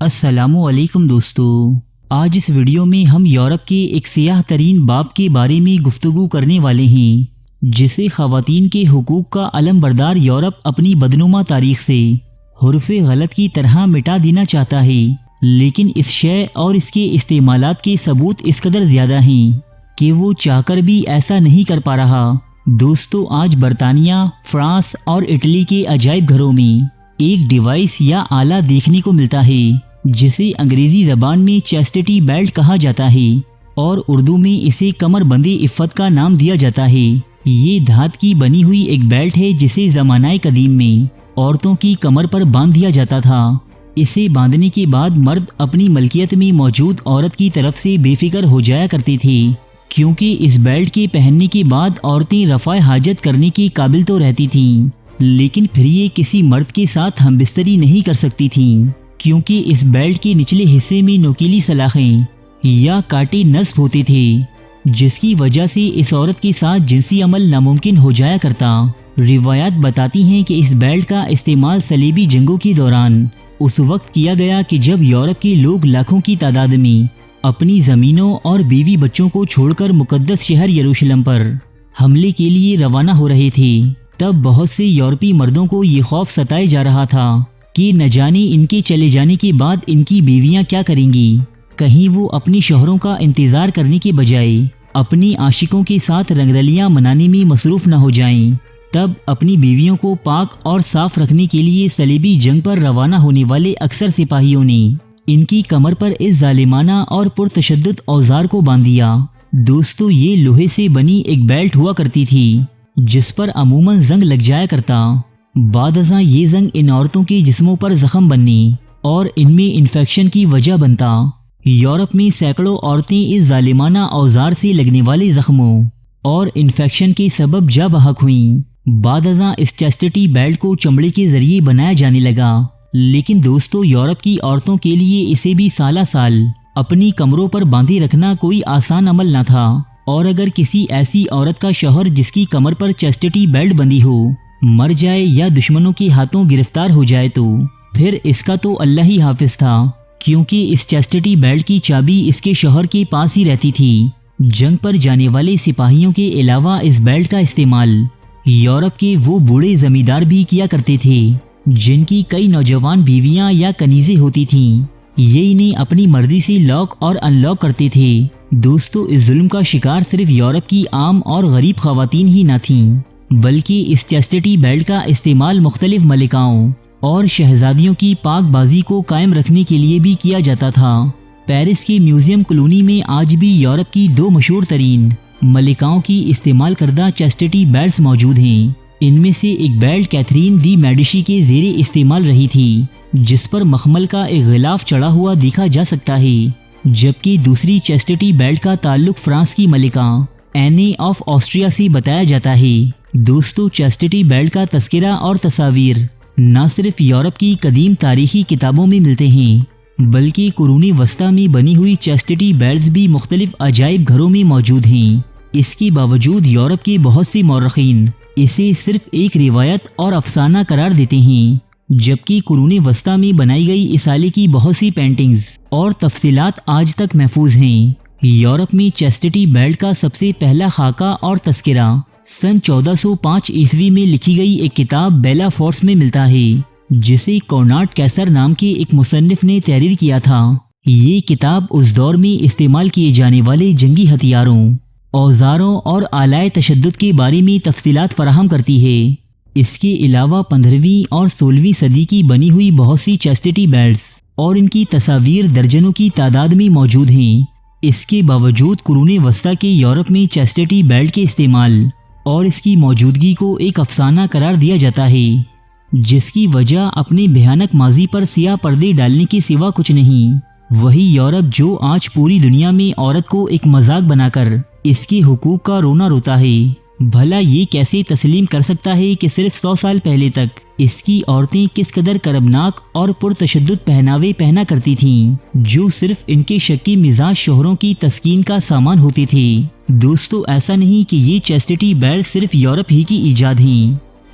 السلام علیکم دوستو، آج اس ویڈیو میں ہم یورپ کے ایک سیاہ ترین باب کے بارے میں گفتگو کرنے والے ہیں جسے خواتین کے حقوق کا علم بردار یورپ اپنی بدنما تاریخ سے حرف غلط کی طرح مٹا دینا چاہتا ہے، لیکن اس شے اور اس کے استعمالات کے ثبوت اس قدر زیادہ ہیں کہ وہ چاہ کر بھی ایسا نہیں کر پا رہا۔ دوستو، آج برطانیہ، فرانس اور اٹلی کے عجائب گھروں میں ایک ڈیوائس یا آلہ دیکھنے کو ملتا ہے جسے انگریزی زبان میں چیسٹٹی بیلٹ کہا جاتا ہے اور اردو میں اسے کمر بندی عفت کا نام دیا جاتا ہے۔ یہ دھات کی بنی ہوئی ایک بیلٹ ہے جسے زمانہ قدیم میں عورتوں کی کمر پر باندھ دیا جاتا تھا۔ اسے باندھنے کے بعد مرد اپنی ملکیت میں موجود عورت کی طرف سے بے فکر ہو جایا کرتے تھے، کیونکہ اس بیلٹ کے پہننے کے بعد عورتیں رفع حاجت کرنے کے قابل تو رہتی تھیں، لیکن پھر یہ کسی مرد کے ساتھ ہم بستری نہیں کر سکتی تھیں، کیونکہ اس بیلٹ کے نچلے حصے میں نوکیلی سلاخیں یا کانٹے نصب ہوتے تھے، جس کی وجہ سے اس عورت کے ساتھ جنسی عمل ناممکن ہو جایا کرتا۔ روایات بتاتی ہیں کہ اس بیلٹ کا استعمال صلیبی جنگوں کے دوران اس وقت کیا گیا کہ جب یورپ کے لوگ لاکھوں کی تعداد میں اپنی زمینوں اور بیوی بچوں کو چھوڑ کر مقدس شہر یروشلم پر حملے کے لیے روانہ ہو رہے تھے۔ تب بہت سے یورپی مردوں کو یہ خوف ستائے جا رہا تھا کہ نہ جانے ان کے چلے جانے کے بعد ان کی بیویاں کیا کریں گی، کہیں وہ اپنی شوہروں کا انتظار کرنے کے بجائے اپنی عاشقوں کے ساتھ رنگرلیاں منانے میں مصروف نہ ہو جائیں۔ تب اپنی بیویوں کو پاک اور صاف رکھنے کے لیے صلیبی جنگ پر روانہ ہونے والے اکثر سپاہیوں نے ان کی کمر پر اس ظالمانہ اور پرتشدد اوزار کو باندھ دیا۔ دوستو، یہ لوہے سے بنی ایک بیلٹ ہوا کرتی تھی جس پر عموماً زنگ لگ جایا کرتا۔ بعد ازاں یہ زنگ ان عورتوں کے جسموں پر زخم بننے اور ان میں انفیکشن کی وجہ بنتا۔ یورپ میں سینکڑوں عورتیں اس ظالمانہ اوزار سے لگنے والے زخموں اور انفیکشن کے سبب جاں بحق ہوئیں۔ بعد ازاں اس چیسٹٹی بیلٹ کو چمڑے کے ذریعے بنایا جانے لگا، لیکن دوستو، یورپ کی عورتوں کے لیے اسے بھی سالہ سال اپنی کمروں پر باندھے رکھنا کوئی آسان عمل نہ تھا، اور اگر کسی ایسی عورت کا شوہر جس کی کمر پر چیسٹٹی بیلٹ بندھی ہو مر جائے یا دشمنوں کے ہاتھوں گرفتار ہو جائے تو پھر اس کا تو اللہ ہی حافظ تھا، کیونکہ اس چیسٹٹی بیلٹ کی چابی اس کے شوہر کے پاس ہی رہتی تھی۔ جنگ پر جانے والے سپاہیوں کے علاوہ اس بیلٹ کا استعمال یورپ کے وہ بوڑھے زمیندار بھی کیا کرتے تھے جن کی کئی نوجوان بیویاں یا کنیزیں ہوتی تھیں۔ یہ انہیں اپنی مرضی سے لاک اور ان لاک کرتے تھے۔ دوستو، اس ظلم کا شکار صرف یورپ کی عام اور غریب خواتین ہی نہ تھیں، بلکہ اس چیسٹٹی بیلٹ کا استعمال مختلف ملکاؤں اور شہزادیوں کی پاک بازی کو قائم رکھنے کے لیے بھی کیا جاتا تھا۔ پیرس کے میوزیم کلونی میں آج بھی یورپ کی دو مشہور ترین ملکاؤں کی استعمال کردہ چیسٹٹی بیلٹس موجود ہیں۔ ان میں سے ایک بیلٹ کیتھرین دی میڈیسی کے زیر استعمال رہی تھی، جس پر مخمل کا ایک غلاف چڑھا ہوا دیکھا جا سکتا ہے، جبکہ دوسری چیسٹٹی بیلٹ کا تعلق فرانس کی ملکہ اینے آف آسٹریا سے بتایا جاتا ہے۔ دوستو، چیسٹٹی بیلٹ کا تذکرہ اور تصاویر نہ صرف یورپ کی قدیم تاریخی کتابوں میں ملتے ہیں، بلکہ قرون وسطیٰ میں بنی ہوئی چیسٹٹی بیلٹس بھی مختلف عجائب گھروں میں موجود ہیں۔ اس کے باوجود یورپ کے بہت سے مورخین اسے صرف ایک روایت اور افسانہ قرار دیتے ہیں، جبکہ قرون وسطیٰ میں بنائی گئی اس آلے کی بہت سی پینٹنگز اور تفصیلات آج تک محفوظ ہیں۔ یورپ میں چیسٹٹی بیلٹ کا سب سے پہلا خاکہ اور تذکرہ سن 1405 عیسوی میں لکھی گئی ایک کتاب بیلا فورس میں ملتا ہے، جسے کوناٹ کیسر نام کے ایک مصنف نے تحریر کیا تھا۔ یہ کتاب اس دور میں استعمال کیے جانے والے جنگی ہتھیاروں، اوزاروں اور آلائے تشدد کے بارے میں تفصیلات فراہم کرتی ہے۔ اس کے علاوہ 15ویں اور 16ویں صدی کی بنی ہوئی بہت سی چیسٹٹی بیلٹس اور ان کی تصاویر درجنوں کی تعداد میں موجود ہیں۔ اس کے باوجود قرون وسطیٰ کے یورپ میں چیسٹٹی بیلٹ کے استعمال اور اس کی موجودگی کو ایک افسانہ قرار دیا جاتا ہے، جس کی وجہ اپنے بھیانک ماضی پر سیاہ پردے ڈالنے کے سوا کچھ نہیں۔ وہی یورپ جو آج پوری دنیا میں عورت کو ایک مذاق بنا کر اس کے حقوق کا رونا روتا ہے، بھلا یہ کیسے تسلیم کر سکتا ہے کہ صرف 100 سال پہلے تک اس کی عورتیں کس قدر کربناک اور پرتشدد پہناوے پہنا کرتی تھیں، جو صرف ان کے شکی مزاج شوہروں کی تسکین کا سامان ہوتے تھے۔ دوستو، ایسا نہیں کہ یہ چیسٹٹی بیلٹ صرف یورپ ہی کی ایجاد ہیں،